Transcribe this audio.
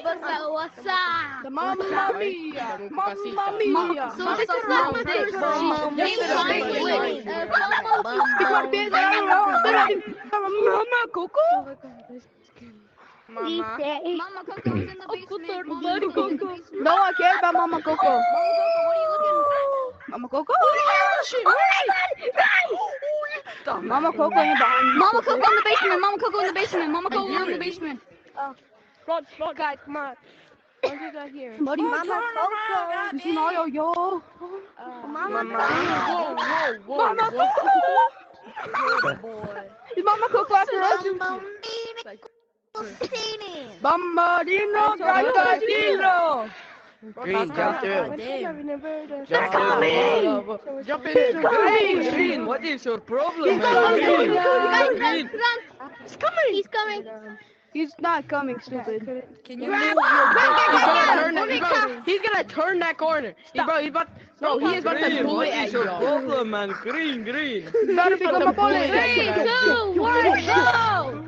what's up? The Mamma Mia! Mamma Mia! So this is not this. Mama Coco? Mama Coco is in the basement. Mama Coco is in the basement. No one cares about Mama Coco. Mama Coco, what are you looking for? Mama Coco? Mama Coco ain't behind you. Mama Coco in the basement. Mama Coco in the basement. Mama Coco in the basement. Run, guys, come on. What is that here? Buddy, Mama Coco. you see Mario, yo. Mama Mama boy. Is Mama Coco after us? Bambadino, Gagadino. Green, jump through. They're coming. Jump in. Green, what is your problem, man? Green. He's coming. He's coming. He's not coming, stupid. Can you move He's gonna turn that corner. He is about to bullet at you. What is your problem, man? Green. Better become a bullet. 3, 2, 1, go!